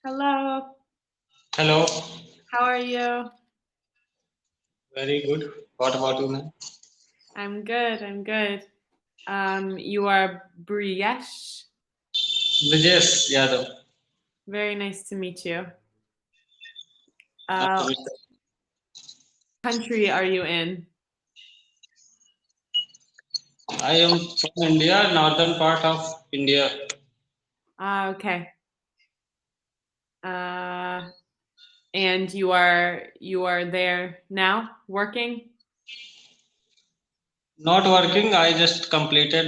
Hello, Hello, how are you? very good. What about you, man? I'm good, I'm good. You are Briyesh. Vijesh Yadav. Very nice to meet you. Nice to Uh, meet you. country are you in? I am from India, northern part of India. Okay. Uh, and you are there now working? Not working, I just completed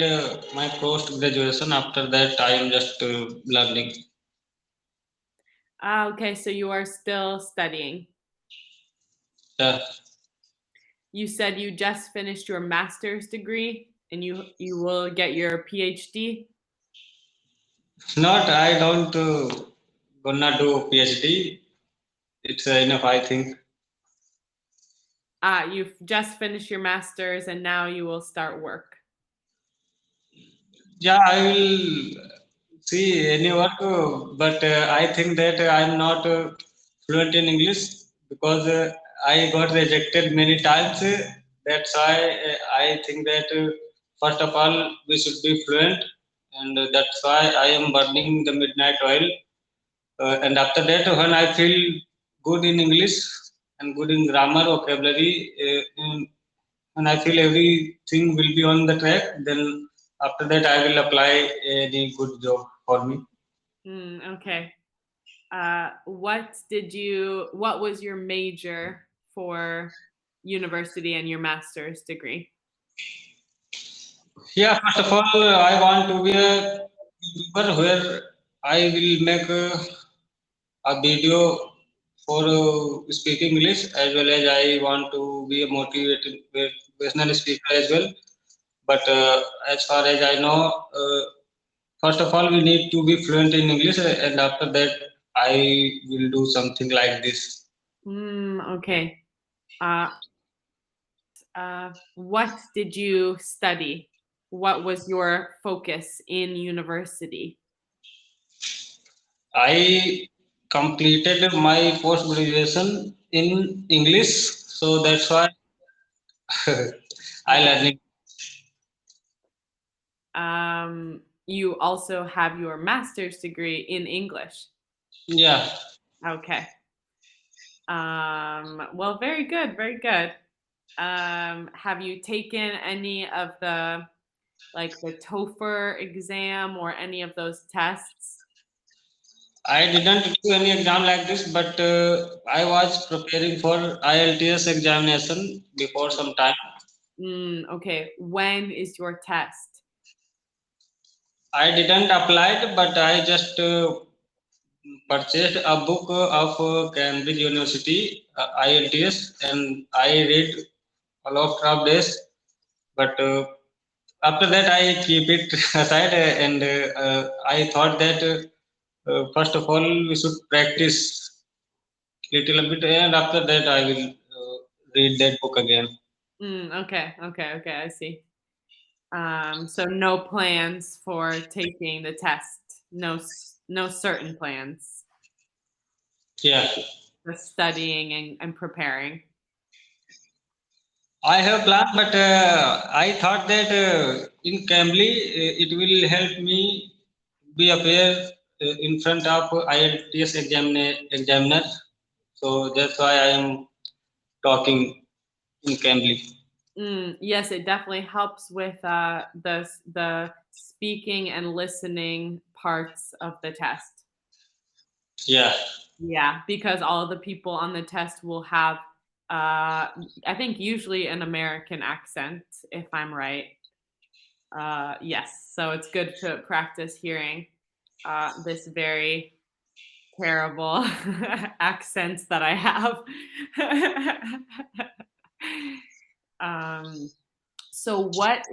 my post graduation. After that, I am just learning. Okay, so you are still studying. Yeah. You said you just finished your master's degree and you will get your PhD. Not, I don't gonna do PhD. It's enough, I think. You've just finished your master's and now you will start work. Yeah, I will see any work, but I think that I'm not fluent in English because I got rejected many times. That's why I think that first of all we should be fluent, and that's why I am burning the midnight oil. And after that, when I feel good in English and good in grammar, vocabulary, when I feel everything will be on the track, then after that I will apply any good job for me. Okay. What was your major for university and your master's degree? Yeah, first of all, I want to be a YouTuber where I will make a video for speaking English, as well as I want to be a motivational speaker as well. But as far as I know, first of all, we need to be fluent in English, and after that, I will do something like this. Okay. Uh, what did you study? What was your focus in university? I completed my post graduation in English, so that's why I Okay. learning. You also have your master's degree in English. Yeah, Okay. Well, very good, very good. Have you taken any of the TOEFL exam or any of those tests? I didn't do any exam like this, but I was preparing for IELTS examination before some time. Okay. When is your test? I didn't apply it, but I just purchased a book of Cambridge University IELTS, and I read a lot of days. But after that, I keep it aside, and I thought that first of all we should practice little bit, and after that I will read that book again. Okay, okay, okay. I see. So no plans for taking the test. No certain plans. Yeah, Just studying and preparing. I have planned, but I thought that in cambly it will help me be aware in front of IELTS examiner. So that's why I am talking in cambly. Yes, it definitely helps with the speaking and listening parts of the test. Yeah, Yeah, because all of the people on the test will have, I think usually an American accent, if I'm right. Yes, so it's good to practice hearing this very terrible accents that I have. um, so what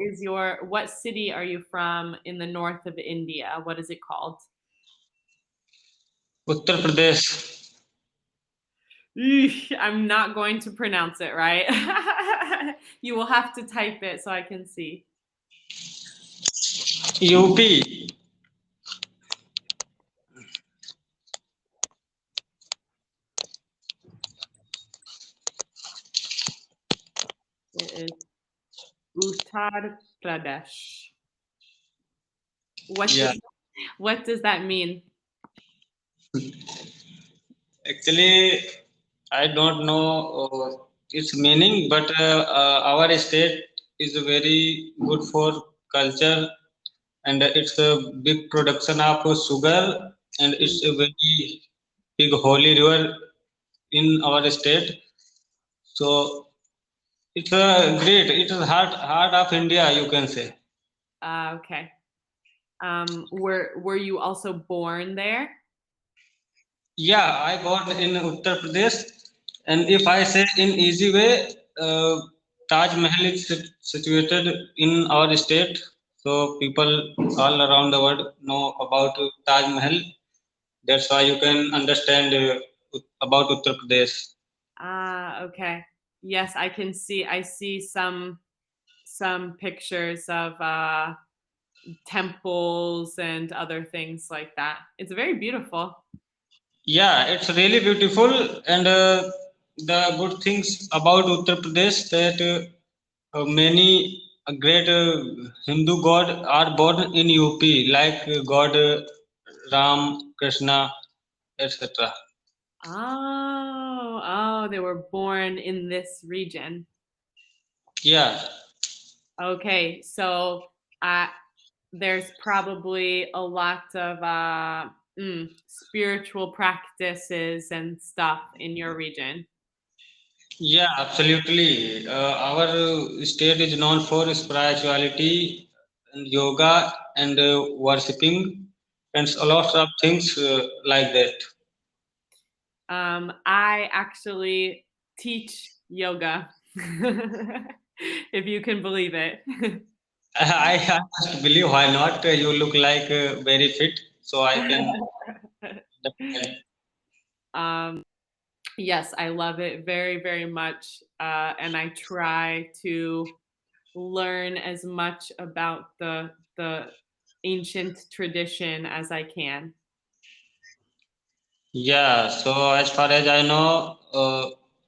city are you from in the north of India? What is it called? Uttar Pradesh. Eesh, I'm not going to pronounce it right. You will have to type it so I can see. UP. is Uttar Pradesh. What Yeah, does what does that mean? actually, I don't know its meaning, but our state is very good for culture, and it's a big production of sugar, and it's a very big holy river in our state. So it's a great. It is heart of India, you can say. Okay. Were you also born there? Yeah, I born in Uttar Pradesh, and if I say in easy way, Taj Mahal is situated in our state, so people all around the world know about Taj Mahal. That's why you can understand about Uttar Pradesh. Ah, okay. Yes, I see some pictures of temples and other things like that. It's very beautiful. Yeah, it's really beautiful, and the good things about Uttar Pradesh that many great Hindu god are born in UP, like God Ram, Krishna, etc. Oh, they were born in this region. Yeah, Okay, so uh, there's probably a lot of spiritual practices and stuff in your region. yeah, absolutely. Our state is known for spirituality and yoga and worshipping and a lot of things like that. I actually teach yoga, if you can believe it. I just believe why not? You look like very fit, so I can understand. um, yes, I love it very, very much, and I try to learn as much about the ancient tradition as I can. Yeah, so as far as I know,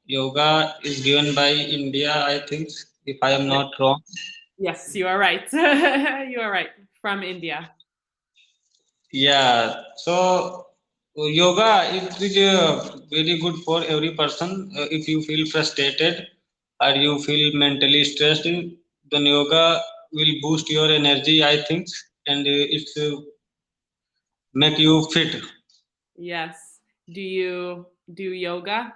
yoga is given by India, I think, if I am Yes, not wrong. yes, you are right. You are right. From India. Yeah, so yoga it is very good for every person. If you feel frustrated or you feel mentally stressed, then yoga will boost your energy, I think, and it's make you fit. Yes. Do you do yoga?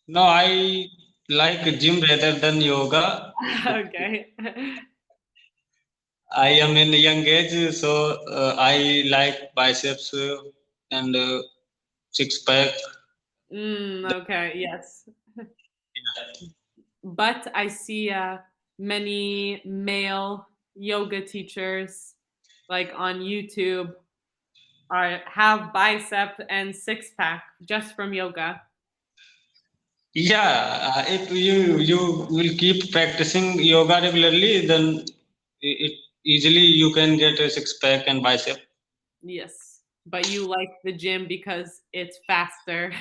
No, I like gym rather than yoga. Okay. I am in a young age, so I like biceps and six pack. Okay, yes. But I see many male yoga teachers like on YouTube are have bicep and six pack just from yoga. Yeah, if you will keep practicing yoga regularly, then it easily you can get a six pack and bicep. Yes. But you like the gym because it's faster.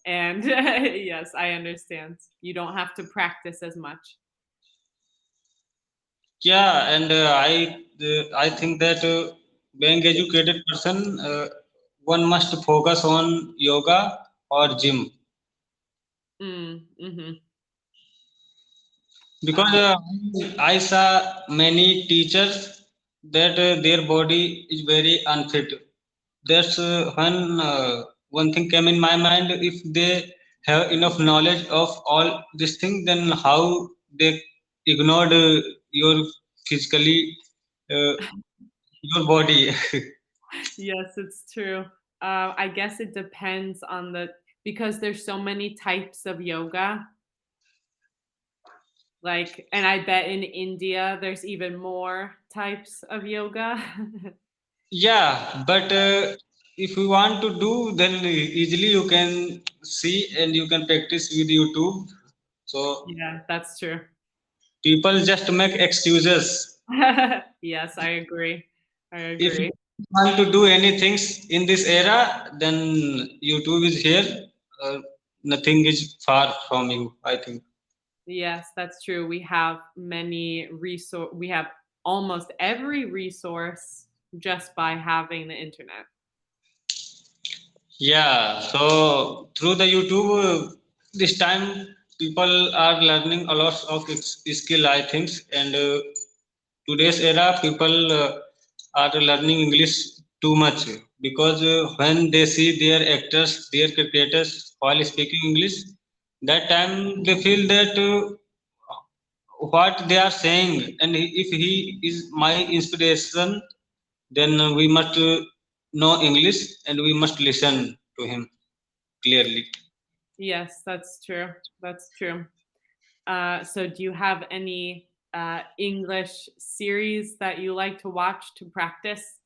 And yes, I understand. You don't have to practice as much. Yeah, and I think that being educated person, one must focus on yoga or gym Mhm. because Um, I saw many teachers that their body is very unfit. That's when one thing came in my mind. If they have enough knowledge of all this thing, then how they ignored your physically uh, your body? yes, it's true. I guess it depends on the because there's so many types of yoga. Like, and I bet in India there's even more types of yoga. Yeah, but if you want to do, then easily you can see and you can practice with YouTube. So Yeah, that's true. people just make excuses. Yes, I agree. I If you agree. want to do anything in this era, then YouTube is here. nothing is far from you, I think. Yes, that's true. We have we have almost every resource just by having the internet. Yeah, so through the YouTube, this time people are learning a lot of skill, I think, and today's era people are learning English too much because when they see their actors, their cricketers while speaking English, that time they feel that what they are saying, and if he is my inspiration, then we must know English and we must listen to him clearly. Yes, that's true. That's true. So do you have any English series that you like to watch to practice?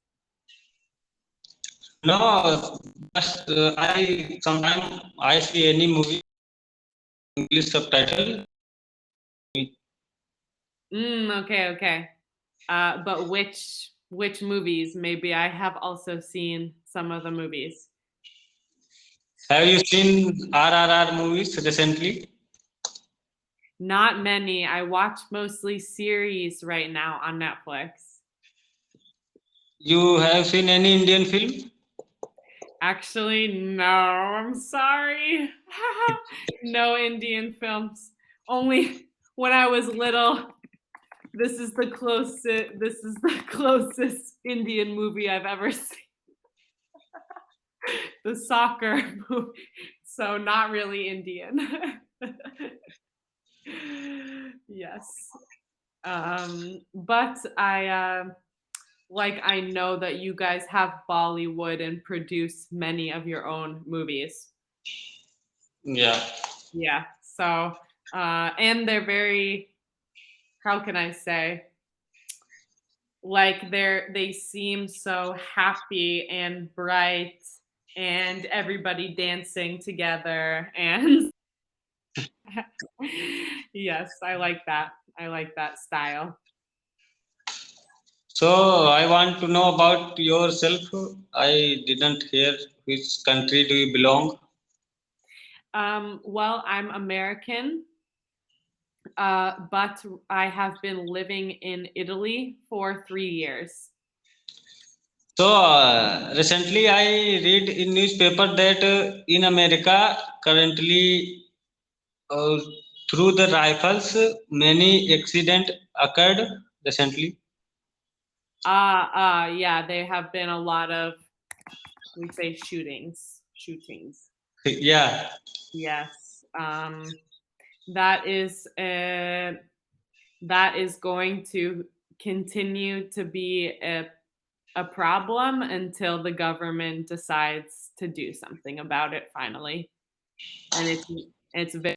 No, just I sometimes I see any movie English subtitle. Okay, okay. But which movies? Maybe I have also seen some of the movies. Have you seen RRR movies recently? Not many. I watch mostly series right now on Netflix. You have seen any Indian film? Actually, no. I'm sorry. No Indian films. Only when I was little. This is the closest Indian movie I've ever seen. The soccer movie. So not really Indian. Yes. But I know that you guys have Bollywood and produce many of your own movies. Yeah. Yeah. So and they're very, how can I say, like they seem so happy and bright and everybody dancing together and yes, I like that. I like that style. So I want to know about yourself. I didn't hear which country do you belong. Well, I'm American, but I have been living in Italy for 3 years. So recently I read in newspaper that in America currently uh, through the rifles many accident occurred recently. Yeah, there have been a lot of, we say, shootings. Yeah. Yes. That is that is going to continue to be a problem until the government decides to do something about it finally. And it's very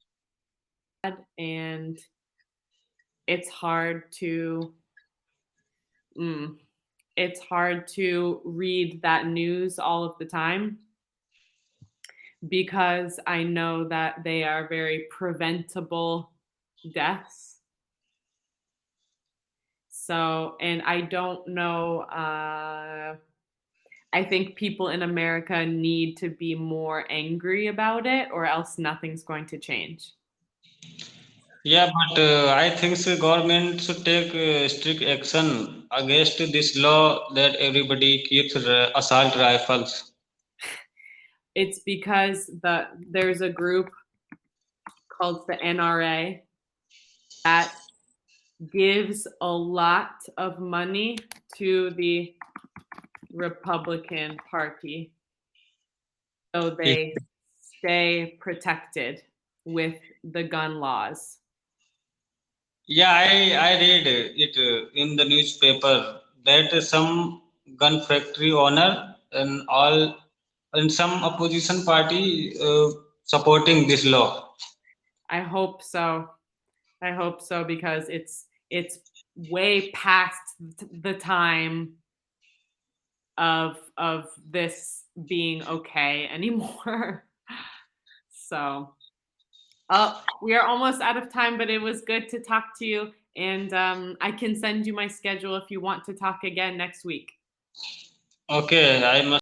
bad and it's hard to mm, it's hard to read that news all of the time because I know that they are very preventable deaths. So, and I don't know, I think people in America need to be more angry about it or else nothing's going to change. Yeah, but I think the government should take strict action against this law that everybody keeps assault rifles. It's because there's a group called the NRA that gives a lot of money to the Republican Party so they stay protected with the gun laws. Yeah, I read it in the newspaper that some gun factory owner and all and some opposition party supporting this law. I hope so. I hope so because it's way past the time of this being okay anymore. So, oh, we are almost out of time, but it was good to talk to you. And I can send you my schedule if you want to talk again next week. Okay, I must